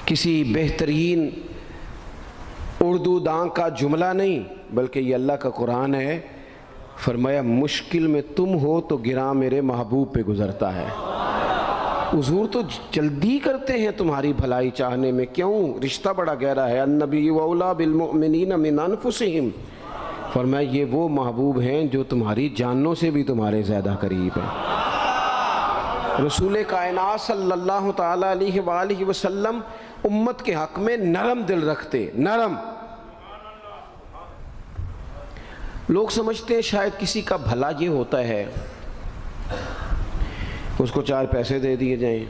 کسی بہترین اردو داں کا جملہ نہیں بلکہ یہ اللہ کا قرآن ہے۔ فرمایا مشکل میں تم ہو تو گراں میرے محبوب پہ گزرتا ہے۔ حضور تو جلدی کرتے ہیں تمہاری بھلائی چاہنے میں، کیوں؟ رشتہ بڑا گہرا ہے۔ النبی اولیٰ بالمؤمنین من انفسہم، فرمایا یہ وہ محبوب ہیں جو تمہاری جانوں سے بھی تمہارے زیادہ قریب ہیں۔ رسول کائنات صلی اللہ تعالیٰ علیہ وآلہ وسلم امت کے حق میں نرم دل رکھتے، نرم۔ لوگ سمجھتے ہیں شاید کسی کا بھلا یہ ہوتا ہے اس کو 4 پیسے دے دیے جائیں،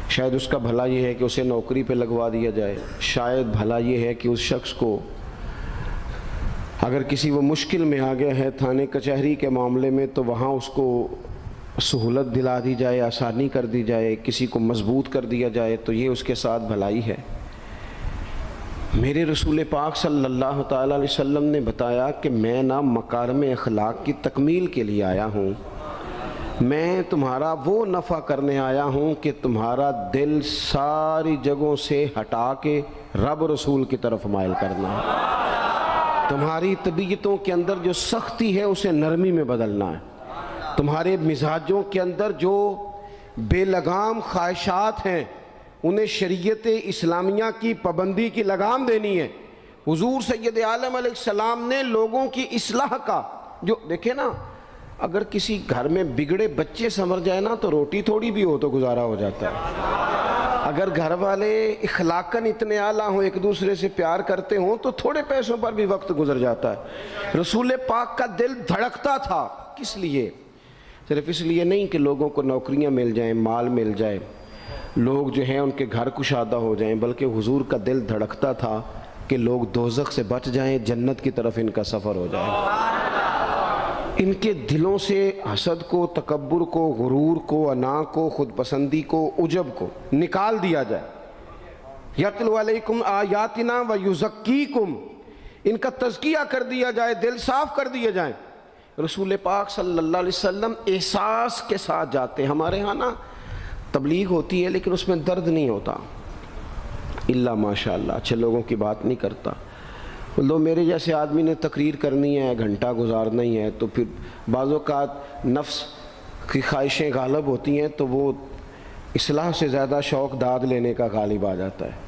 شاید اس کا بھلا یہ ہے کہ اسے نوکری پہ لگوا دیا جائے، شاید بھلا یہ ہے کہ اس شخص کو اگر کسی وہ مشکل میں آ گیا ہے تھانے کچہری کے معاملے میں تو وہاں اس کو سہولت دلا دی جائے، آسانی کر دی جائے، کسی کو مضبوط کر دیا جائے، تو یہ اس کے ساتھ بھلائی ہے۔ میرے رسول پاک صلی اللہ تعالیٰ علیہ وسلم نے بتایا کہ میں نہ مکارم اخلاق کی تکمیل کے لیے آیا ہوں، میں تمہارا وہ نفع کرنے آیا ہوں کہ تمہارا دل ساری جگہوں سے ہٹا کے رب رسول کی طرف مائل کرنا ہے، تمہاری طبیعتوں کے اندر جو سختی ہے اسے نرمی میں بدلنا ہے، تمہارے مزاجوں کے اندر جو بے لگام خواہشات ہیں انہیں شریعت اسلامیہ کی پابندی کی لگام دینی ہے۔ حضور سید عالم علیہ السلام نے لوگوں کی اصلاح کا جو دیکھیں نا، اگر کسی گھر میں بگڑے بچے سنور جائے نا تو روٹی تھوڑی بھی ہو تو گزارا ہو جاتا ہے، اگر گھر والے اخلاقاً اتنے اعلیٰ ہوں، ایک دوسرے سے پیار کرتے ہوں تو تھوڑے پیسوں پر بھی وقت گزر جاتا ہے۔ رسول پاک کا دل دھڑکتا تھا، کس لیے؟ صرف اس لیے نہیں کہ لوگوں کو نوکریاں مل جائیں، مال مل جائے، لوگ جو ہیں ان کے گھر کشادہ ہو جائیں، بلکہ حضور کا دل دھڑکتا تھا کہ لوگ دوزخ سے بچ جائیں، جنت کی طرف ان کا سفر ہو جائے، ان کے دلوں سے حسد کو، تکبر کو، غرور کو، انا کو، خود پسندی کو، عجب کو نکال دیا جائے۔ یتلو علیکم آیاتنا ویزکیکم، ان کا تزکیہ کر دیا جائے، دل صاف کر دیے جائیں۔ رسول پاک صلی اللہ علیہ وسلم احساس کے ساتھ جاتے ہیں۔ ہمارے ہاں نا تبلیغ ہوتی ہے لیکن اس میں درد نہیں ہوتا، الا ماشاء اللہ، اچھے لوگوں کی بات نہیں کرتا۔ لو میرے جیسے آدمی نے تقریر کرنی ہے، گھنٹہ گزارنا ہی ہے، تو پھر بعض اوقات نفس کی خواہشیں غالب ہوتی ہیں تو وہ اصلاح سے زیادہ شوق داد لینے کا غالب آ جاتا ہے۔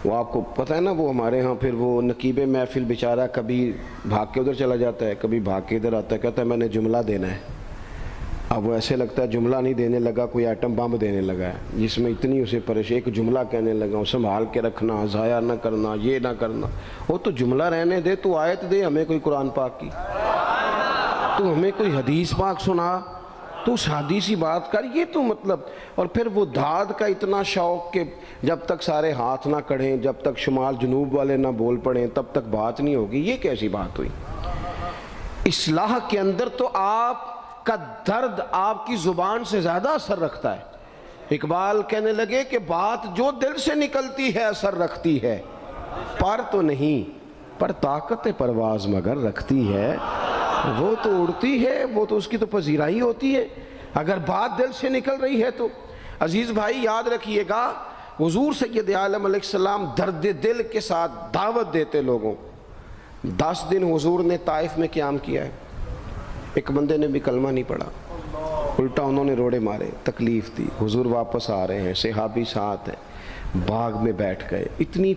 وہ آپ کو پتہ ہے نا، وہ ہمارے ہاں پھر وہ نقیب محفل بیچارہ کبھی بھاگ کے ادھر چلا جاتا ہے، کبھی بھاگ کے ادھر آتا ہے، کہتا ہے میں نے جملہ دینا ہے۔ اب وہ ایسے لگتا ہے جملہ نہیں دینے لگا، کوئی ایٹم بم دینے لگا ہے، جس میں اتنی اسے پریشانی، ایک جملہ کہنے لگا ہوں، سنبھال کے رکھنا، ضائع نہ کرنا، یہ نہ کرنا۔ وہ تو جملہ رہنے دے، تو آیت دے ہمیں کوئی قرآن پاک کی، تو ہمیں کوئی حدیث پاک سنا، تو اس حدیثی بات کر، یہ تو مطلب۔ اور پھر وہ داد کا اتنا شوق کہ جب تک سارے ہاتھ نہ کڑھیں، جب تک شمال جنوب والے نہ بول پڑیں تب تک بات نہیں ہوگی۔ یہ کیسی بات ہوئی؟ اصلاح کے اندر تو آپ کا درد آپ کی زبان سے زیادہ اثر رکھتا ہے۔ اقبال کہنے لگے کہ بات جو دل سے نکلتی ہے اثر رکھتی ہے، پر تو نہیں، پر طاقت پرواز مگر رکھتی ہے۔ وہ تو اڑتی ہے، وہ تو اس کی تو پذیرائی ہوتی ہے، اگر بات دل سے نکل رہی ہے تو۔ عزیز بھائی یاد رکھیے گا، حضور سید عالم علیہ السلام درد دل کے ساتھ دعوت دیتے لوگوں۔ 10 دن حضور نے طائف میں قیام کیا ہے، ایک بندے نے بھی کلمہ نہیں پڑھا، الٹا انہوں نے روڑے مارے، تکلیف دی۔ حضور واپس آ رہے ہیں، صحابی ساتھ ہیں، باغ میں بیٹھ گئے، اتنی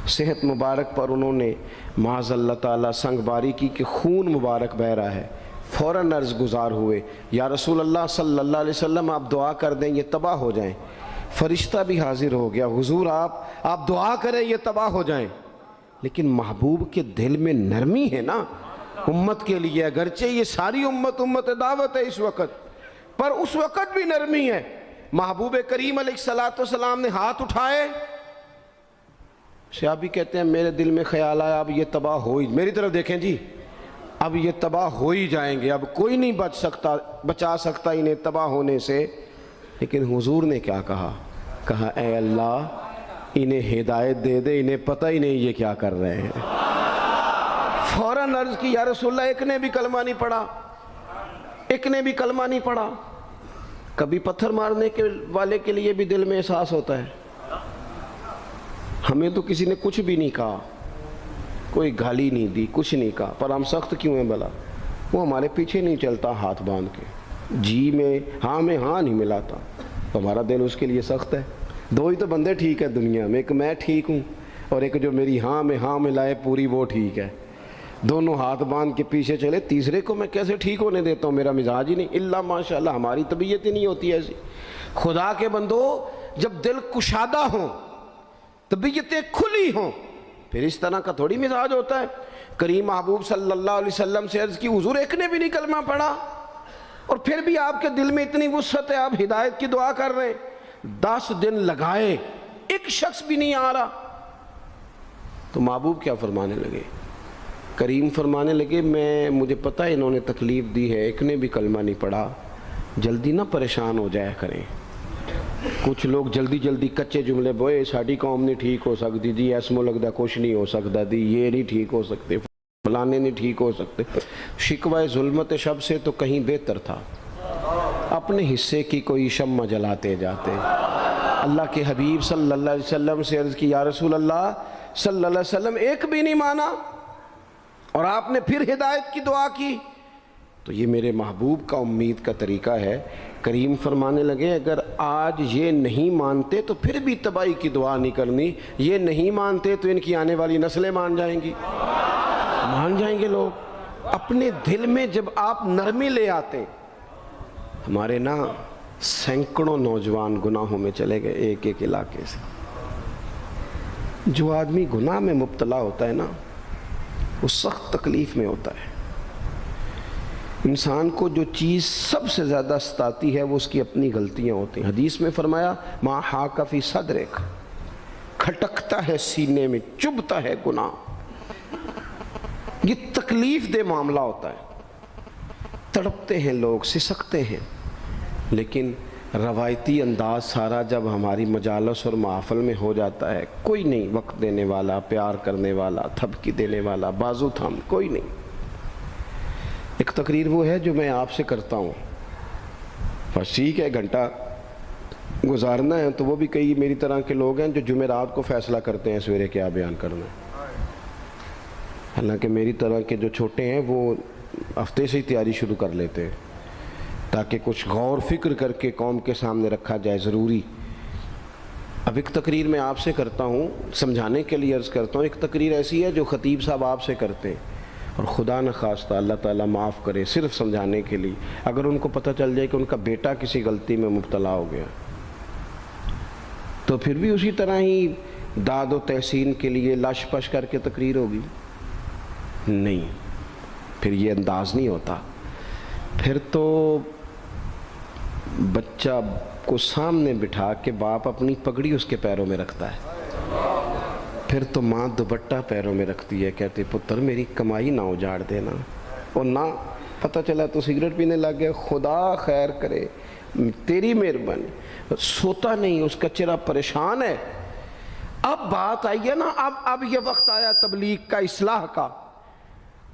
صحت مبارک پر انہوں نے معاذ اللہ تعالیٰ سنگ باری کی کہ خون مبارک بہہ رہا ہے۔ فوراً عرض گزار ہوئے، یا رسول اللہ صلی اللہ علیہ وسلم آپ دعا کر دیں یہ تباہ ہو جائیں۔ فرشتہ بھی حاضر ہو گیا، حضور آپ دعا کریں یہ تباہ ہو جائیں۔ لیکن محبوب کے دل میں نرمی ہے نا امت کے لیے، اگرچہ یہ ساری امت دعوت ہے اس وقت، پر اس وقت بھی نرمی ہے۔ محبوب کریم علیہ السلام نے ہاتھ اٹھائے، صحابی کہتے ہیں میرے دل میں خیال آیا اب یہ تباہ ہو ہی، میری طرف دیکھیں جی، اب یہ تباہ ہو ہی جائیں گے، اب کوئی نہیں بچا سکتا انہیں تباہ ہونے سے۔ لیکن حضور نے کیا کہا اے اللہ انہیں ہدایت دے دے، انہیں پتہ ہی نہیں یہ کیا کر رہے ہیں۔ فوراً عرض کی یا رسول اللہ ایک نے بھی کلمہ نہیں پڑھا، ایک نے بھی کلمہ نہیں پڑھا۔ کبھی پتھر مارنے کے والے کے لیے بھی دل میں احساس ہوتا ہے، ہمیں تو کسی نے کچھ بھی نہیں کہا، کوئی گالی نہیں دی، کچھ نہیں کہا، پر ہم سخت کیوں ہیں بھلا؟ وہ ہمارے پیچھے نہیں چلتا ہاتھ باندھ کے، جی میں ہاں نہیں ملاتا، تو ہمارا دل اس کے لیے سخت ہے۔ دو ہی تو بندے ٹھیک ہے دنیا میں، ایک میں ٹھیک ہوں اور ایک جو میری ہاں میں ہاں ملائے پوری، وہ ٹھیک ہے۔ دونوں ہاتھ باندھ کے پیچھے چلے، تیسرے کو میں کیسے ٹھیک ہونے دیتا ہوں؟ میرا مزاج ہی نہیں، اللہ ماشاءاللہ ہماری طبیعت ہی نہیں ہوتی ایسی۔ خدا کے بندو، جب دل کشادہ ہوں، طبیعتیں کھلی ہوں، پھر اس طرح کا تھوڑی مزاج ہوتا ہے۔ کریم محبوب صلی اللہ علیہ وسلم سے عرض کی، حضور ایک نے بھی نہیں کلمہ پڑھا اور پھر بھی آپ کے دل میں اتنی وسعت ہے، آپ ہدایت کی دعا کر رہے ہیں، 10 دن لگائے ایک شخص بھی نہیں آ رہا۔ تو محبوب کیا فرمانے لگے؟ کریم فرمانے لگے، مجھے پتہ ہے انہوں نے تکلیف دی ہے، ایک نے بھی کلمہ نہیں پڑھا، جلدی نہ پریشان ہو جایا کریں۔ کچھ لوگ جلدی کچے جملے بوئے، ساڈی قوم نہیں ٹھیک ہو سکتی جی، ایسمو لگتا کچھ نہیں ہو سکتا دی، یہ نہیں ٹھیک ہو سکتے، فلانے نہیں ٹھیک ہو سکتے۔ شکوہ ظلمت شب سے تو کہیں بہتر تھا، اپنے حصے کی کوئی شمع جلاتے جاتے۔ اللہ کے حبیب صلی اللہ علیہ وسلم سے عرض کی، یا رسول اللہ صلی اللہ علیہ وسلم ایک بھی نہیں مانا اور آپ نے پھر ہدایت کی دعا کی۔ تو یہ میرے محبوب کا امید کا طریقہ ہے۔ کریم فرمانے لگے، اگر آج یہ نہیں مانتے تو پھر بھی تباہی کی دعا نہیں کرنی، یہ نہیں مانتے تو ان کی آنے والی نسلیں مان جائیں گی، مان جائیں گے لوگ۔ اپنے دل میں جب آپ نرمی لے آتے، ہمارے نا سینکڑوں نوجوان گناہوں میں چلے گئے ایک ایک علاقے سے۔ جو آدمی گناہ میں مبتلا ہوتا ہے نا، وہ سخت تکلیف میں ہوتا ہے۔ انسان کو جو چیز سب سے زیادہ ستاتی ہے وہ اس کی اپنی غلطیاں ہوتی ہیں۔ حدیث میں فرمایا، ما حاک فی صدرک، کھٹکتا ہے سینے میں، چبھتا ہے گناہ۔ یہ تکلیف دہ معاملہ ہوتا ہے، تڑپتے ہیں لوگ، سسکتے ہیں، لیکن روایتی انداز سارا جب ہماری مجالس اور محافل میں ہو جاتا ہے، کوئی نہیں وقت دینے والا، پیار کرنے والا، تھپکی دینے والا، بازو تھام، کوئی نہیں۔ ایک تقریر وہ ہے جو میں آپ سے کرتا ہوں، بس ٹھیک ہے گھنٹہ گزارنا ہے، تو وہ بھی کئی میری طرح کے لوگ ہیں جو جمعرات کو فیصلہ کرتے ہیں سویرے کیا بیان کرنا ہے۔ حالانکہ میری طرح کے جو چھوٹے ہیں وہ ہفتے سے ہی تیاری شروع کر لیتے ہیں تاکہ کچھ غور فکر کر کے قوم کے سامنے رکھا جائے، ضروری۔ اب ایک تقریر میں آپ سے کرتا ہوں، سمجھانے کے لیے عرض کرتا ہوں، ایک تقریر ایسی ہے جو خطیب صاحب آپ سے کرتے ہیں، اور خدا نہ خواستہ اللہ تعالیٰ معاف کرے، صرف سمجھانے کے لیے، اگر ان کو پتہ چل جائے کہ ان کا بیٹا کسی غلطی میں مبتلا ہو گیا تو پھر بھی اسی طرح ہی داد و تحسین کے لیے لاش پش کر کے تقریر ہوگی؟ نہیں، پھر یہ انداز نہیں ہوتا۔ پھر تو بچہ کو سامنے بٹھا کے باپ اپنی پگڑی اس کے پیروں میں رکھتا ہے، پھر تو ماں دوپٹہ پیروں میں رکھتی ہے، کہتے پتر میری کمائی نہ اجاڑ دینا، اور نہ پتہ چلا تو سگریٹ پینے لگ گیا، خدا خیر کرے، تیری مہربانی۔ سوتا نہیں، اس کا چہرہ پریشان ہے۔ اب بات آئی ہے نا، اب یہ وقت آیا تبلیغ کا، اصلاح کا۔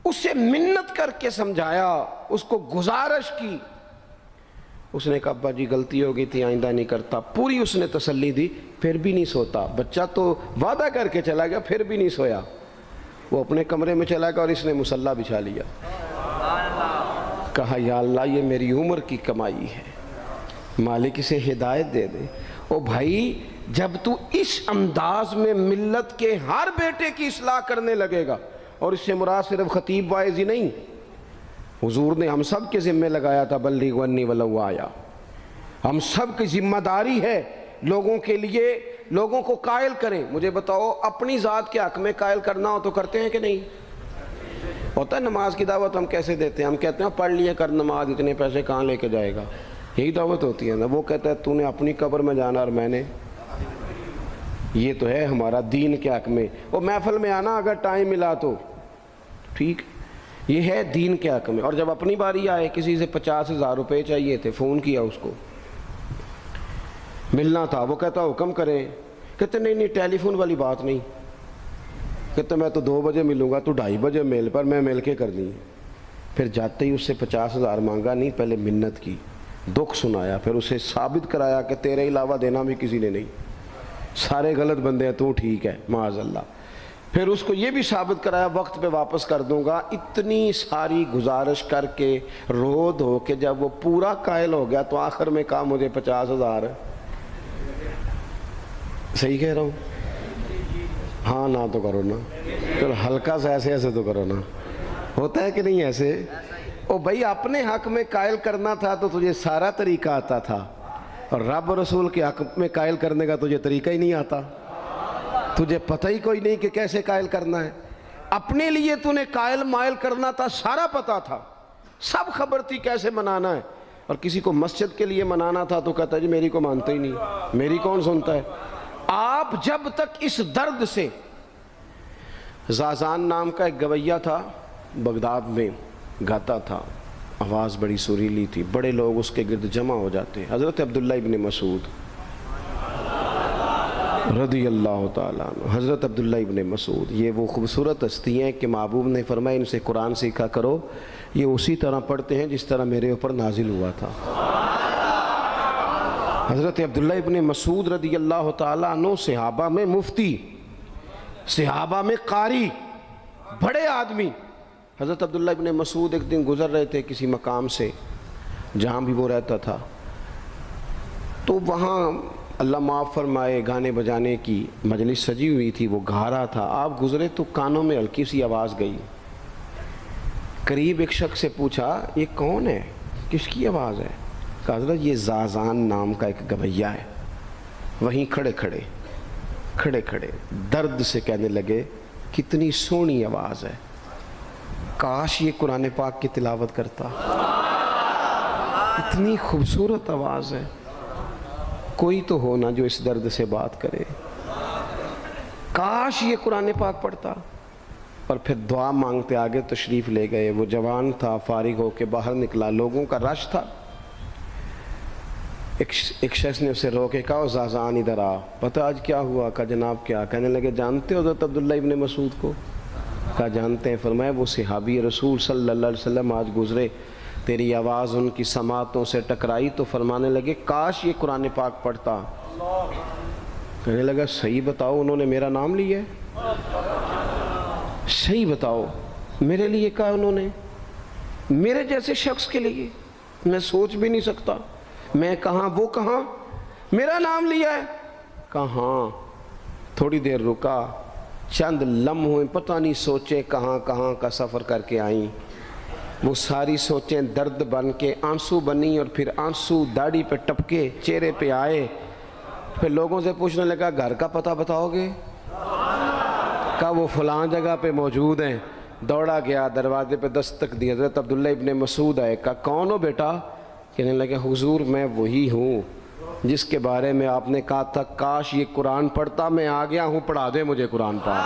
اسے منت کر کے سمجھایا، اس کو گزارش کی، اس نے کہا ابا جی غلطی ہو گئی تھی، آئندہ نہیں کرتا، پوری اس نے تسلی دی، پھر بھی نہیں سوتا۔ بچہ تو وعدہ کر کے چلا گیا، پھر بھی نہیں سویا، وہ اپنے کمرے میں چلا گیا اور اس نے مصلی بچھا لیا۔ کہا یا اللہ یہ میری عمر کی کمائی ہے، مالک اسے ہدایت دے دے۔ او بھائی جب تو اس انداز میں ملت کے ہر بیٹے کی اصلاح کرنے لگے گا، اور اس سے مراد صرف خطیب واعظ ہی نہیں، حضور نے ہم سب کے ذمہ لگایا تھا، بلغ عنی ولو آیا، ہم سب کی ذمہ داری ہے لوگوں کے لیے، لوگوں کو قائل کریں۔ مجھے بتاؤ اپنی ذات کے حق میں قائل کرنا ہو تو کرتے ہیں کہ نہیں؟ ہوتا ہے نماز کی دعوت ہم کیسے دیتے ہیں؟ ہم کہتے ہیں پڑھ لیے کر نماز، اتنے پیسے کہاں لے کے جائے گا، یہی دعوت ہوتی ہے نا۔ وہ کہتا ہے تو نے اپنی قبر میں جانا اور میں نے، یہ تو ہے ہمارا دین کے حق میں۔ وہ محفل میں آنا اگر ٹائم ملا تو ٹھیک، یہ ہے دین کے حق میں۔ اور جب اپنی باری آئے، کسی سے 50,000 روپے چاہیے تھے، فون کیا اس کو، ملنا تھا، وہ کہتا حکم کریں، کہتے نہیں ٹیلی فون والی بات نہیں، کہتے میں تو 2 بجے ملوں گا، تو 2:30 بجے میل پر، میں مل کے کرنی ہے۔ پھر جاتے ہی اس سے 50,000 مانگا نہیں، پہلے منت کی، دکھ سنایا، پھر اسے ثابت کرایا کہ تیرے علاوہ دینا بھی کسی نے نہیں۔ سارے غلط بندے ہیں، تو ٹھیک ہے معاذ اللہ۔ پھر اس کو یہ بھی ثابت کرایا وقت پہ واپس کر دوں گا۔ اتنی ساری گزارش کر کے رو دھو کے جب وہ پورا قائل ہو گیا تو آخر میں کہا مجھے 50,000۔ صحیح کہہ رہا ہوں؟ ہاں نہ تو کرو نا، چلو ہلکا سا ایسے ایسے تو کرو نا، ہوتا ہے کہ نہیں ایسے؟ او بھائی اپنے حق میں قائل کرنا تھا تو تجھے سارا طریقہ آتا تھا، اور رب رسول کے حق میں قائل کرنے کا تجھے طریقہ ہی نہیں آتا، تجھے پتہ ہی کوئی نہیں کہ کیسے قائل کرنا ہے۔ اپنے لیے تو نے قائل مائل کرنا تھا، سارا پتہ تھا، سب خبر تھی کیسے منانا ہے، اور کسی کو مسجد کے لیے منانا تھا تو کہتا ہے جی میری کو مانتے ہی نہیں، میری کون سنتا ہے۔ آپ جب تک اس درد سے، زازان نام کا ایک گویہ تھا بغداد میں، گاتا تھا، آواز بڑی سریلی تھی، بڑے لوگ اس کے گرد جمع ہو جاتے۔ حضرت عبداللہ ابن مسعود رضی اللہ تعالیٰ عنہ، حضرت عبداللہ ابن مسعود یہ وہ خوبصورت ہستی ہیں کہ محبوب نے فرمایا ان سے قرآن سیکھا کرو، یہ اسی طرح پڑھتے ہیں جس طرح میرے اوپر نازل ہوا تھا۔ حضرت عبداللہ ابن مسعود رضی اللہ تعالیٰ عنہ صحابہ میں مفتی، صحابہ میں قاری، بڑے آدمی۔ حضرت عبداللہ ابن مسعود ایک دن گزر رہے تھے کسی مقام سے جہاں بھی وہ رہتا تھا، تو وہاں اللہ معاف فرمائے گانے بجانے کی مجلس سجی ہوئی تھی، وہ گا رہا تھا، آپ گزرے تو کانوں میں ہلکی سی آواز گئی۔ قریب ایک شخص سے پوچھا یہ کون ہے، کس کی آواز ہے؟ کہا حضرت یہ زازان نام کا ایک گویہ ہے۔ وہیں کھڑے کھڑے درد سے کہنے لگے کتنی سونی آواز ہے، کاش یہ قرآن پاک کی تلاوت کرتا، اتنی خوبصورت آواز ہے، کوئی تو ہو نا جو اس درد سے بات کرے، کاش یہ قرآن پاک پڑھتا۔ اور پھر دعا مانگتے آگے تشریف لے گئے۔ وہ جوان تھا، فارغ ہو کے باہر نکلا، لوگوں کا رش تھا، ایک شخص نے اسے روکے، کہا زازان ادھر آ، پتہ آج کیا ہوا؟ کہا جناب کیا؟ کہنے لگے جانتے ہو حضرت عبداللہ ابن مسعود کو؟ کہا جانتے ہیں۔ فرمایا وہ صحابی رسول صلی اللہ علیہ وسلم آج گزرے، تیری آواز ان کی سماعتوں سے ٹکرائی تو فرمانے لگے کاش یہ قرآن پاک پڑھتا۔ کہنے لگا صحیح بتاؤ انہوں نے میرا نام لیا ہے؟ صحیح بتاؤ میرے لیے کہا انہوں نے؟ میرے جیسے شخص کے لیے؟ میں سوچ بھی نہیں سکتا، میں کہاں وہ کہاں، میرا نام لیا ہے؟ کہاں؟ تھوڑی دیر رکا، چند لمحوں پتہ نہیں سوچے کہاں کہاں کا سفر کر کے آئیں، وہ ساری سوچیں درد بن کے آنسو بنی، اور پھر آنسو داڑھی پہ ٹپکے چہرے پہ آئے۔ پھر لوگوں سے پوچھنے لگا گھر کا پتہ بتاؤ گے؟ کہا وہ فلاں جگہ پہ موجود ہیں۔ دوڑا گیا، دروازے پہ دستک دی، حضرت عبداللہ ابن مسعود آئے، کہا کون ہو بیٹا؟ کہنے لگے حضور میں وہی ہوں جس کے بارے میں آپ نے کہا تھا کاش یہ قرآن پڑھتا، میں آ گیا ہوں، پڑھا دے مجھے قرآن پاک،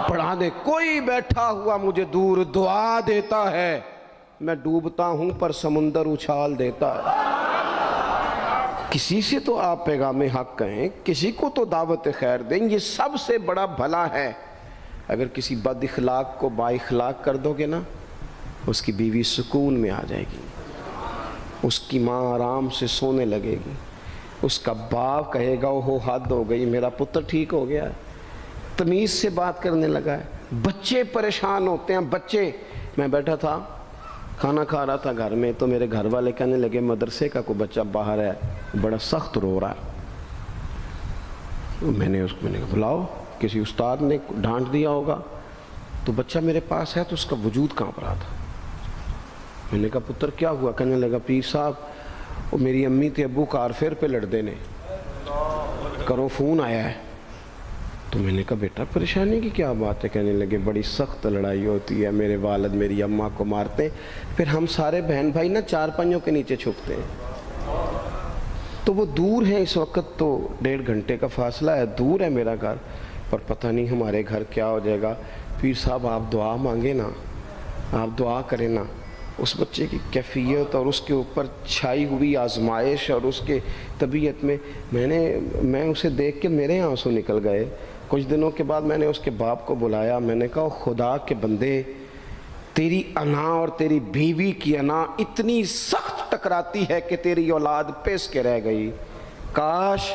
پڑھا دے۔ کوئی بیٹھا ہوا مجھے دور دعا دیتا ہے، میں ڈوبتا ہوں پر سمندر اچھال دیتا ہے۔ کسی سے تو آپ پیغام حق کہیں، کسی کو تو دعوت خیر دیں، یہ سب سے بڑا بھلا ہے۔ اگر کسی بد اخلاق کو با اخلاق کر دو گے نا، اس کی بیوی سکون میں آ جائے گی، اس کی ماں آرام سے سونے لگے گی، اس کا باپ کہے گا وہ حد ہو گئی، میرا پتر ٹھیک ہو گیا ہے، تمیز سے بات کرنے لگا ہے۔ بچے پریشان ہوتے ہیں، بچے، میں بیٹھا تھا کھانا کھا رہا تھا گھر میں، تو میرے گھر والے کہنے لگے مدرسے کا کوئی بچہ باہر ہے، بڑا سخت رو رہا ہے۔ میں نے کہا بلاؤ، کسی استاد نے ڈانٹ دیا ہوگا، تو بچہ میرے پاس ہے تو اس کا وجود کانپ رہا تھا۔ میں نے کہا پتر کیا ہوا؟ کہنے لگا پیر صاحب وہ میری امی تے ابو کار فیر پہ لڑتے نے، کرو فون آیا ہے۔ تو میں نے کہا بیٹا پریشانی کی کیا بات ہے؟ کہنے لگے بڑی سخت لڑائی ہوتی ہے، میرے والد میری اماں کو مارتے ہیں، پھر ہم سارے بہن بھائی نا چار پنجوں کے نیچے چھپتے ہیں، تو وہ دور ہیں، اس وقت تو 1.5 گھنٹے کا فاصلہ ہے، دور ہے میرا گھر، پر پتہ نہیں ہمارے گھر کیا ہو جائے گا۔ پیر صاحب آپ دعا مانگے نا، آپ دعا کریں نا، اس بچے کی کیفیت اور اس کے اوپر چھائی ہوئی آزمائش اور اس کے طبیعت میں میں اسے دیکھ کے میرے آنسو نکل گئے۔ کچھ دنوں کے بعد میں نے اس کے باپ کو بلایا، میں نے کہا خدا کے بندے، تیری انا اور تیری بیوی کی انا اتنی سخت ٹکراتی ہے کہ تیری اولاد پیس کے رہ گئی، کاش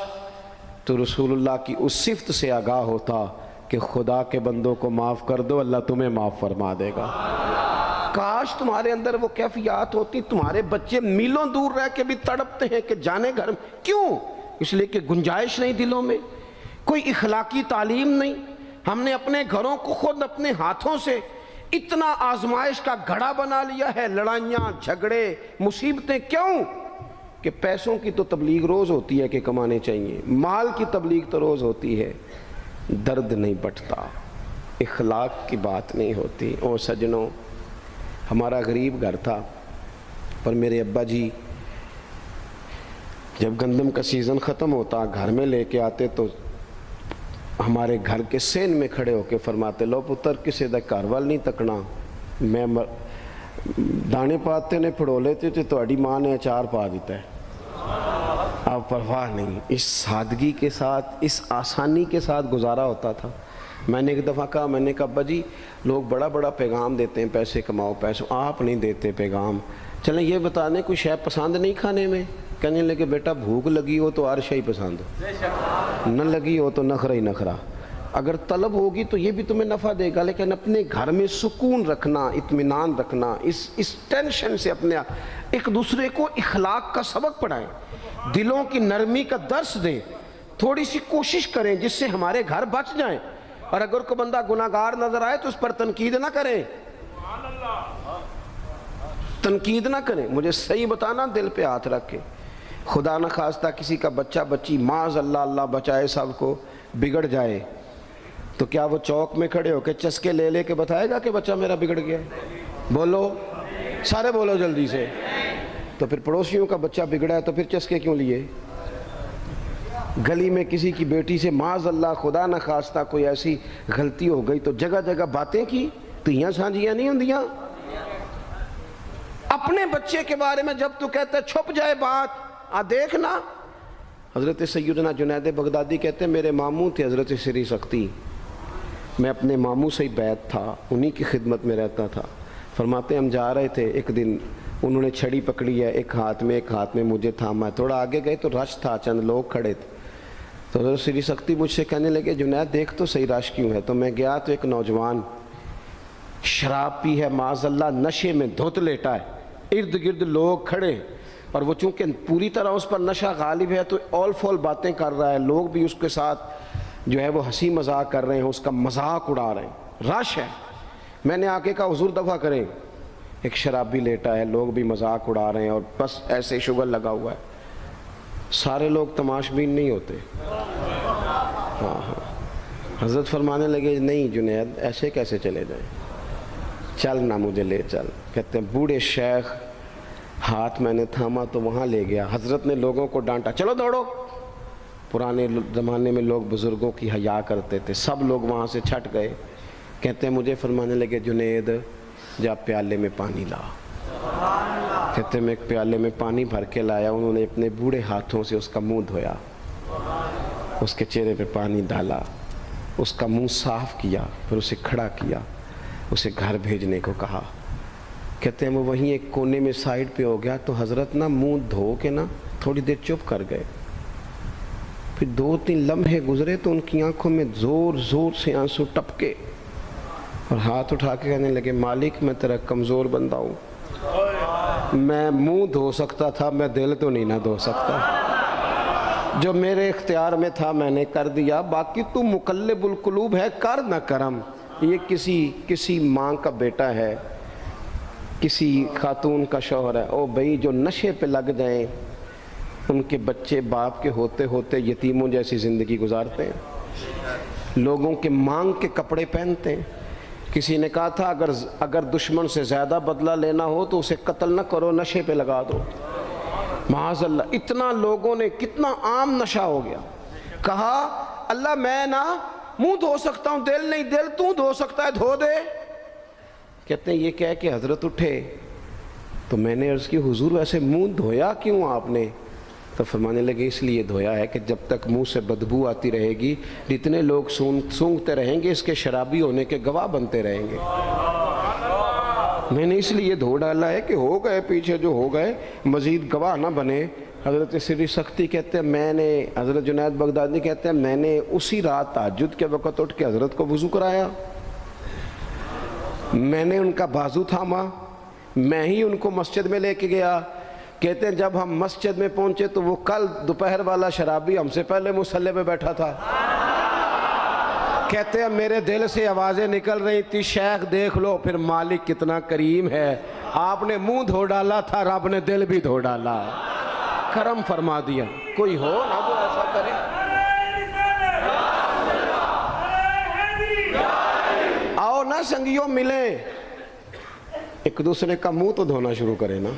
تو رسول اللہ کی اس صفت سے آگاہ ہوتا کہ خدا کے بندوں کو معاف کر دو، اللہ تمہیں معاف فرما دے گا۔ کاش تمہارے اندر وہ کیفیات ہوتی۔ تمہارے بچے میلوں دور رہ کے بھی تڑپتے ہیں کہ جانے گھر میں، کیوں؟ اس لیے کہ گنجائش نہیں دلوں میں، کوئی اخلاقی تعلیم نہیں۔ ہم نے اپنے گھروں کو خود اپنے ہاتھوں سے اتنا آزمائش کا گھڑا بنا لیا ہے، لڑائیاں، جھگڑے، مصیبتیں۔ کیوں؟ کہ پیسوں کی تو تبلیغ روز ہوتی ہے کہ کمانے چاہیے، مال کی تبلیغ تو روز ہوتی ہے، درد نہیں بٹتا، اخلاق کی بات نہیں ہوتی۔ او سجنوں، ہمارا غریب گھر تھا، پر میرے ابا جی جب گندم کا سیزن ختم ہوتا گھر میں لے کے آتے تو ہمارے گھر کے سین میں کھڑے ہو کے فرماتے، لو پتر کسے دا گھر وال نہیں تکنا، میں دانے پاتے نے پھڑو لیتے تھے تو اڈی ماں نے اچار پا دیتا ہے، اب پرواہ نہیں۔ اس سادگی کے ساتھ، اس آسانی کے ساتھ گزارا ہوتا تھا۔ میں نے ایک دفعہ کہا، میں نے کہا ابا جی لوگ بڑا بڑا پیغام دیتے ہیں، پیسے کماؤ پیسوں، آپ نہیں دیتے پیغام، چلیں یہ بتا دیں کوئی شے پسند نہیں کھانے میں؟ کہنے لگے بیٹا بھوک لگی ہو تو ہر شے پسند ہو، نہ لگی ہو تو نخرا ہی نخرا، اگر طلب ہوگی تو یہ بھی تمہیں نفع دے گا، لیکن اپنے گھر میں سکون رکھنا، اطمینان رکھنا، اس ٹینشن سے اپنے ایک دوسرے کو اخلاق کا سبق پڑھائیں، دلوں کی نرمی کا درس دیں، تھوڑی سی کوشش کریں جس سے ہمارے گھر بچ جائیں، اور اگر کوئی بندہ گناہگار نظر آئے تو اس پر تنقید نہ کریں، تنقید نہ کریں، مجھے صحیح بتانا، دل پہ ہاتھ رکھ کے۔ خدا نہ خواستہ کسی کا بچہ بچی معاذ اللہ، اللہ بچائے سب کو، بگڑ جائے تو کیا وہ چوک میں کھڑے ہو کے چسکے لے لے کے بتائے گا کہ بچہ میرا بگڑ گیا؟ بولو سارے، بولو جلدی سے۔ تو پھر پڑوسیوں کا بچہ بگڑا ہے تو پھر چسکے کیوں لیے؟ گلی میں کسی کی بیٹی سے معاذ اللہ خدا نہ خواستہ کوئی ایسی غلطی ہو گئی تو جگہ جگہ باتیں کی، تیاں سانجیاں نہیں ہوندیاں؟ اپنے بچے کے بارے میں جب تو کہتا ہے چھپ جائے بات، دیکھنا۔ حضرت سیدنا جنید بغدادی کہتے ہیں میرے ماموں تھے حضرت سری سختی، میں اپنے ماموں سے ہی بیعت تھا، انہی کی خدمت میں رہتا تھا۔ فرماتے ہم جا رہے تھے، ایک دن انہوں نے چھڑی پکڑی ہے، ایک ہاتھ میں مجھے تھاما ہے، تھوڑا آگے گئے تو رش تھا، چند لوگ کھڑے تھے، تو حضرت سری سختی مجھ سے کہنے لگے جنید دیکھ تو صحیح رش کیوں ہے؟ تو میں گیا تو ایک نوجوان شراب پی ہے، معاذ اللہ نشے میں دھت لیٹا ہے، ارد گرد لوگ کھڑے، اور وہ چونکہ پوری طرح اس پر نشہ غالب ہے تو اول فول باتیں کر رہا ہے، لوگ بھی اس کے ساتھ جو ہے وہ ہنسی مذاق کر رہے ہیں، اس کا مذاق اڑا رہے ہیں، رش ہے۔ میں نے آگے کہا حضور دفع کریں، ایک شرابی لیٹا ہے، لوگ بھی مذاق اڑا رہے ہیں اور بس ایسے شغل لگا ہوا ہے۔ سارے لوگ تماش بین نہیں ہوتے۔ ہاں حضرت فرمانے لگے نہیں جنید ایسے کیسے چلے جائیں، چل نہ مجھے لے چل۔ کہتے ہیں بوڑھے شیخ، ہاتھ میں نے تھاما تو وہاں لے گیا، حضرت نے لوگوں کو ڈانٹا چلو دوڑو۔ پرانے زمانے میں لوگ بزرگوں کی حیا کرتے تھے، سب لوگ وہاں سے چھٹ گئے۔ کہتے ہیں مجھے فرمانے لگے جنید جا پیالے میں پانی لا۔ کہتے ہیں میں ایک پیالے میں پانی بھر کے لایا، انہوں نے اپنے بوڑھے ہاتھوں سے اس کا منہ دھویا، اس کے چہرے پہ پانی ڈالا، اس کا منہ صاف کیا، پھر اسے کھڑا کیا، اسے گھر بھیجنے کو کہا۔ کہتے ہیں وہ وہیں ایک کونے میں سائیڈ پہ ہو گیا تو حضرت نا منہ دھو کے نا تھوڑی دیر چپ کر گئے، پھر 2-3 لمحے گزرے تو ان کی آنکھوں میں زور زور سے آنسو ٹپکے اور ہاتھ اٹھا کے کہنے لگے مالک میں تیرا کمزور بندہ ہوں، میں منہ دھو سکتا تھا، میں دل تو نہیں نہ دھو سکتا، جو میرے اختیار میں تھا میں نے کر دیا، باقی تو مقلب القلوب ہے، کر نہ کرم۔ یہ کسی ماں کا بیٹا ہے، کسی خاتون کا شوہر ہے، او بھائی جو نشے پہ لگ جائیں ان کے بچے باپ کے ہوتے ہوتے یتیموں جیسی زندگی گزارتے ہیں، لوگوں کے مانگ کے کپڑے پہنتے ہیں۔ کسی نے کہا تھا اگر دشمن سے زیادہ بدلہ لینا ہو تو اسے قتل نہ کرو، نشے پہ لگا دو۔ معاذ اللہ، اتنا لوگوں نے، کتنا عام نشہ ہو گیا۔ کہا اللہ میں نا منہ دھو سکتا ہوں، دل نہیں، دل تو دھو سکتا ہے، دھو دے۔ کہتے ہیں یہ کہہ کہ حضرت اٹھے تو میں نے عرض کی حضور ویسے منہ دھویا کیوں آپ نے؟ تو فرمانے لگے اس لیے دھویا ہے کہ جب تک منہ سے بدبو آتی رہے گی جتنے لوگ سونگتے رہیں گے اس کے شرابی ہونے کے گواہ بنتے رہیں گے۔ میں نے اس لیے دھو ڈالا ہے کہ ہو گئے پیچھے جو ہو گئے، مزید گواہ نہ بنے حضرت سری سختی کہتے ہیں میں نے، حضرت جنید بغدادی کہتے ہیں میں نے اسی رات تہجد کے وقت اٹھ کے حضرت کو وضو کرایا، میں نے ان کا بازو تھاما، میں ہی ان کو مسجد میں لے کے گیا۔ کہتے ہیں جب ہم مسجد میں پہنچے تو وہ کل دوپہر والا شرابی ہم سے پہلے مصلی پہ بیٹھا تھا۔ کہتے ہیں میرے دل سے آوازیں نکل رہی تھی شیخ دیکھ لو پھر مالک کتنا کریم ہے، آپ نے منہ دھو ڈالا تھا، رب نے دل بھی دھو ڈالا، کرم فرما دیا۔ کوئی ہو نا جو ایسا کرے؟ آؤ نا سنگیوں ملیں، ایک دوسرے کا منہ تو دھونا شروع کرے نا،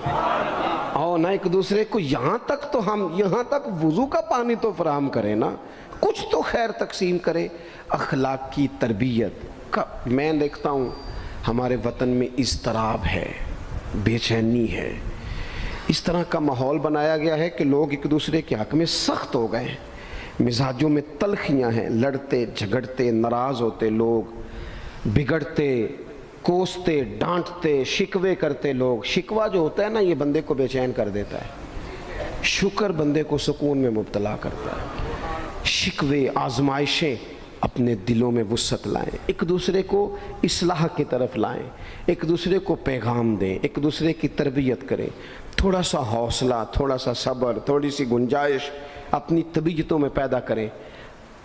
آؤ نا ایک دوسرے کو یہاں تک تو ہم یہاں تک وضو کا پانی تو فراہم کریں نا، کچھ تو خیر تقسیم کرے۔ اخلاق کی تربیت کا میں دیکھتا ہوں ہمارے وطن میں اضطراب ہے، بے چینی ہے، اس طرح کا ماحول بنایا گیا ہے کہ لوگ ایک دوسرے کے حق میں سخت ہو گئے ہیں، مزاجوں میں تلخیاں ہیں، لڑتے جھگڑتے ناراض ہوتے لوگ، بگڑتے کوستے ڈانٹتے شکوے کرتے لوگ۔ شکوہ جو ہوتا ہے نا یہ بندے کو بے چین کر دیتا ہے، شکر بندے کو سکون میں مبتلا کرتا ہے۔ شکوے آزمائشیں اپنے دلوں میں وسعت لائیں، ایک دوسرے کو اصلاح کی طرف لائیں، ایک دوسرے کو پیغام دیں، ایک دوسرے کی تربیت کریں، تھوڑا سا حوصلہ، تھوڑا سا صبر، تھوڑی سی گنجائش اپنی طبیعتوں میں پیدا کریں۔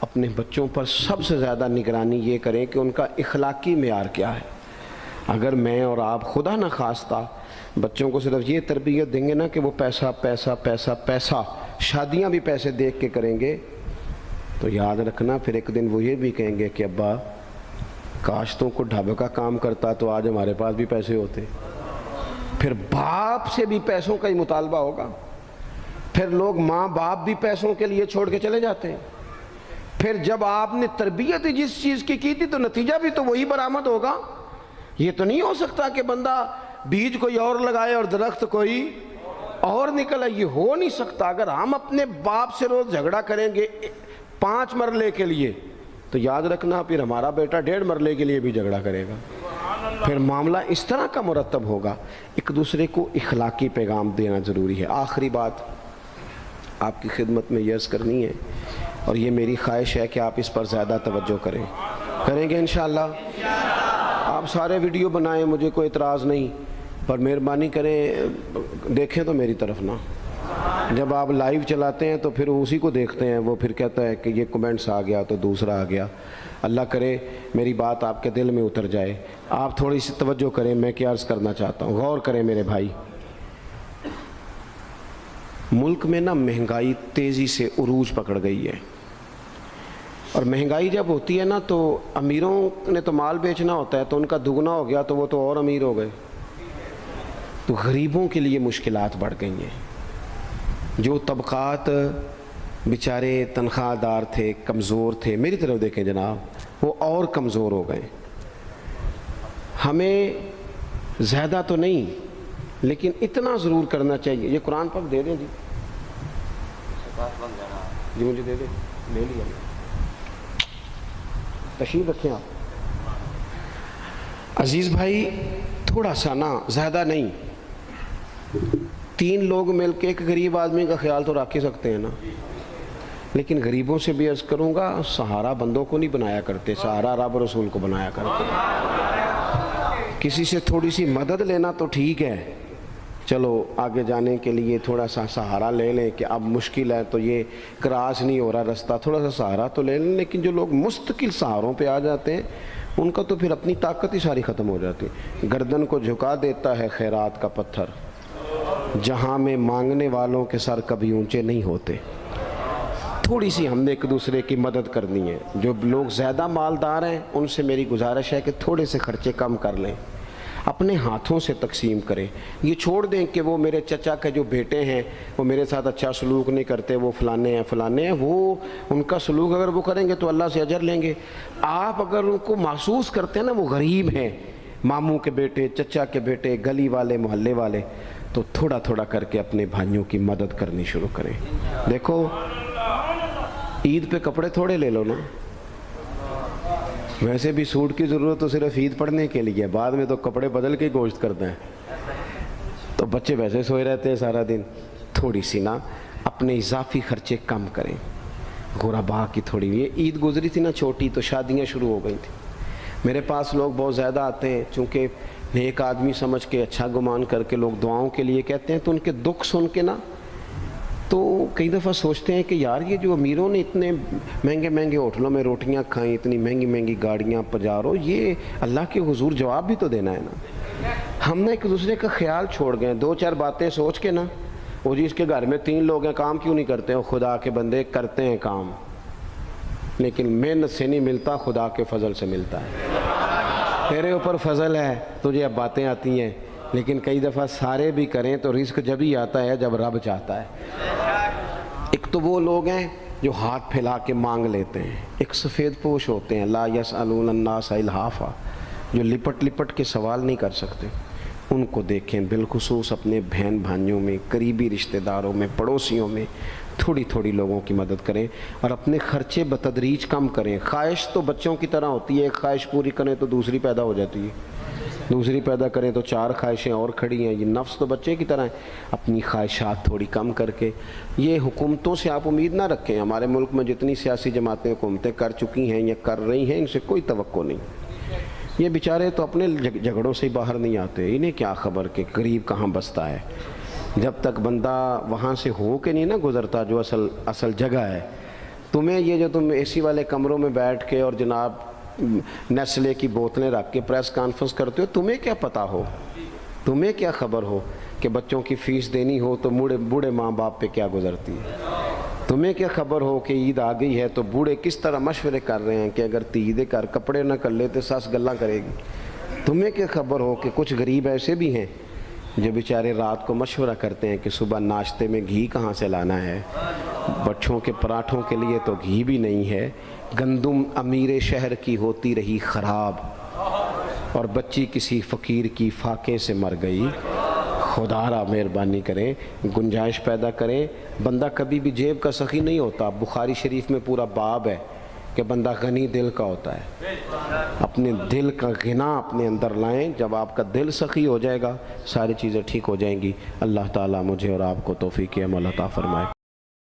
اپنے بچوں پر سب سے زیادہ نگرانی یہ کریں کہ ان کا اخلاقی معیار کیا ہے۔ اگر میں اور آپ خدا نہ خواستہ بچوں کو صرف یہ تربیت دیں گے نا کہ وہ پیسہ پیسہ پیسہ پیسہ، شادیاں بھی پیسے دیکھ کے کریں گے، تو یاد رکھنا پھر ایک دن وہ یہ بھی کہیں گے کہ ابا کاش تو کو ڈھابے کا کام کرتا تو آج ہمارے پاس بھی پیسے ہوتے۔ پھر باپ سے بھی پیسوں کا ہی مطالبہ ہوگا، پھر لوگ ماں باپ بھی پیسوں کے لیے چھوڑ کے چلے جاتے ہیں۔ پھر جب آپ نے تربیت ہی جس چیز کی تھی تو نتیجہ بھی تو وہی برآمد ہوگا۔ یہ تو نہیں ہو سکتا کہ بندہ بیج کوئی اور لگائے اور درخت کوئی اور نکلے، یہ ہو نہیں سکتا۔ اگر ہم اپنے باپ سے روز جھگڑا کریں گے 5 مرلے کے لیے تو یاد رکھنا پھر ہمارا بیٹا 1.5 مرلے کے لیے بھی جھگڑا کرے گا، پھر معاملہ اس طرح کا مرتب ہوگا۔ ایک دوسرے کو اخلاقی پیغام دینا ضروری ہے۔ آخری بات آپ کی خدمت میں یہ عرض کرنی ہے اور یہ میری خواہش ہے کہ آپ اس پر زیادہ توجہ کریں گے انشاءاللہ۔ آپ سارے ویڈیو بنائیں، مجھے کوئی اعتراض نہیں، پر مہربانی کریں دیکھیں تو میری طرف نہ۔ جب آپ لائیو چلاتے ہیں تو پھر اسی کو دیکھتے ہیں، وہ پھر کہتا ہے کہ یہ کمنٹس آ گیا تو دوسرا آ گیا۔ اللہ کرے میری بات آپ کے دل میں اتر جائے، آپ تھوڑی سی توجہ کریں۔ میں کیا عرض کرنا چاہتا ہوں، غور کریں میرے بھائی۔ ملک میں نا مہنگائی تیزی سے عروج پکڑ گئی ہے، اور مہنگائی جب ہوتی ہے نا تو امیروں نے تو مال بیچنا ہوتا ہے تو ان کا دگنا ہو گیا تو وہ تو اور امیر ہو گئے، تو غریبوں کے لیے مشکلات بڑھ گئی ہیں۔ جو طبقات بیچارے تنخواہ دار تھے، کمزور تھے، میری طرف دیکھیں جناب، وہ اور کمزور ہو گئے۔ ہمیں زیادہ تو نہیں لیکن اتنا ضرور کرنا چاہیے۔ یہ قرآن پاک دے دیں جی، جی مجھے دے دیں، لے لیا تشریف رکھیں آپ۔ عزیز بھائی تھوڑا سا نا، زیادہ نہیں، 3 لوگ مل کے ایک غریب آدمی کا خیال تو رکھ ہی سکتے ہیں نا، لیکن غریبوں سے بھی عرض کروں گا سہارا بندوں کو نہیں بنایا کرتے، سہارا رب رسول کو بنایا کرتے۔ کسی سے تھوڑی سی مدد لینا تو ٹھیک ہے، چلو آگے جانے کے لیے تھوڑا سا سہارا لے لیں کہ اب مشکل ہے تو یہ کراس نہیں ہو رہا رستہ، تھوڑا سا سہارا تو لے لیں۔ لیکن جو لوگ مستقل سہاروں پہ آ جاتے ہیں ان کا تو پھر اپنی طاقت ہی ساری ختم ہو جاتی ہے۔ گردن کو جھکا دیتا ہے خیرات کا پتھر، جہاں میں مانگنے والوں کے سر کبھی اونچے نہیں ہوتے۔ تھوڑی سی ہم نے ایک دوسرے کی مدد کرنی ہے۔ جو لوگ زیادہ مالدار ہیں ان سے میری گزارش ہے کہ تھوڑے سے خرچے کم کر لیں، اپنے ہاتھوں سے تقسیم کریں۔ یہ چھوڑ دیں کہ وہ میرے چچا کے جو بیٹے ہیں وہ میرے ساتھ اچھا سلوک نہیں کرتے، وہ فلانے ہیں، وہ ان کا سلوک اگر وہ کریں گے تو اللہ سے اجر لیں گے۔ آپ اگر ان کو محسوس کرتے ہیں نا وہ غریب ہیں، ماموں کے بیٹے، چچا کے بیٹے، گلی والے، محلے والے، تو تھوڑا تھوڑا کر کے اپنے بھائیوں کی مدد کرنی شروع کریں۔ دیکھو عید پہ کپڑے تھوڑے لے لو نا، ویسے بھی سوٹ کی ضرورت تو صرف عید پڑھنے کے لیے، بعد میں تو کپڑے بدل کے گوشت کرتے ہیں، تو بچے ویسے سوئے رہتے ہیں سارا دن۔ تھوڑی سی نا اپنے اضافی خرچے کم کریں. غربا کی تھوڑی یہ عید گزری تھی نا چھوٹی تو شادیاں شروع ہو گئی تھیں. میرے پاس لوگ بہت زیادہ آتے ہیں، چونکہ نیک آدمی سمجھ کے اچھا گمان کر کے لوگ دعاؤں کے لیے کہتے ہیں، تو ان کے دکھ سن کے نا تو کئی دفعہ سوچتے ہیں کہ یار یہ جو امیروں نے اتنے مہنگے مہنگے ہوٹلوں میں روٹیاں کھائیں، اتنی مہنگی مہنگی گاڑیاں پجارو، یہ اللہ کے حضور جواب بھی تو دینا ہے نا. ہم نے ایک دوسرے کا خیال چھوڑ گئے، دو چار باتیں سوچ کے نا، وہ جی اس کے گھر میں 3 لوگ ہیں، کام کیوں نہیں کرتے ہیں؟ خدا کے بندے کرتے ہیں کام، لیکن محنت سے نہیں ملتا، خدا کے فضل سے ملتا ہے. تیرے اوپر فضل ہے، تجھے اب باتیں آتی ہیں، لیکن کئی دفعہ سارے بھی کریں تو رزق جب ہی آتا ہے جب رب چاہتا ہے. ایک تو وہ لوگ ہیں جو ہاتھ پھیلا کے مانگ لیتے ہیں، ایک سفید پوش ہوتے ہیں لا یسألون الناس الحافا، جو لپٹ لپٹ کے سوال نہیں کر سکتے. ان کو دیکھیں، بالخصوص اپنے بہن بھائیوں میں، قریبی رشتہ داروں میں، پڑوسیوں میں تھوڑی تھوڑی لوگوں کی مدد کریں اور اپنے خرچے بتدریج کم کریں. خواہش تو بچوں کی طرح ہوتی ہے، ایک خواہش پوری کریں تو دوسری پیدا ہو جاتی ہے، دوسری پیدا کریں تو 4 خواہشیں اور کھڑی ہیں. یہ نفس تو بچے کی طرح ہے. اپنی خواہشات تھوڑی کم کر کے، یہ حکومتوں سے آپ امید نہ رکھیں. ہمارے ملک میں جتنی سیاسی جماعتیں حکومتیں کر چکی ہیں یا کر رہی ہیں، ان سے کوئی توقع نہیں. یہ بیچارے تو اپنے جھگڑوں سے ہی باہر نہیں آتے، انہیں کیا خبر کہ غریب کہاں بستا ہے. جب تک بندہ وہاں سے ہو کے نہیں نا گزرتا جو اصل جگہ ہے. تمہیں یہ جو تم اے سی والے کمروں میں بیٹھ کے اور جناب نیسلے کی بوتلیں رکھ کے پریس کانفرنس کرتے ہو، تمہیں کیا پتہ ہو، تمہیں کیا خبر ہو کہ بچوں کی فیس دینی ہو تو بوڑھے ماں باپ پہ کیا گزرتی ہے. تمہیں کیا خبر ہو کہ عید آ گئی ہے تو بوڑھے کس طرح مشورے کر رہے ہیں کہ اگر تیدے کر کپڑے نہ کر لیتے ساس گلہ کرے گی. تمہیں کیا خبر ہو کہ کچھ غریب ایسے بھی ہیں جو بیچارے رات کو مشورہ کرتے ہیں کہ صبح ناشتے میں گھی کہاں سے لانا ہے، بچوں کے پراٹھوں کے لیے تو گھی بھی نہیں ہے، گندم امیر شہر کی ہوتی رہی خراب اور بچی کسی فقیر کی فاقے سے مر گئی. خدا را مہربانی کریں، گنجائش پیدا کریں. بندہ کبھی بھی جیب کا سخی نہیں ہوتا. بخاری شریف میں پورا باب ہے کہ بندہ غنی دل کا ہوتا ہے. اپنے دل کا غنا اپنے اندر لائیں. جب آپ کا دل سخی ہو جائے گا ساری چیزیں ٹھیک ہو جائیں گی. اللہ تعالیٰ مجھے اور آپ کو توفیق عمل عطا فرمائے.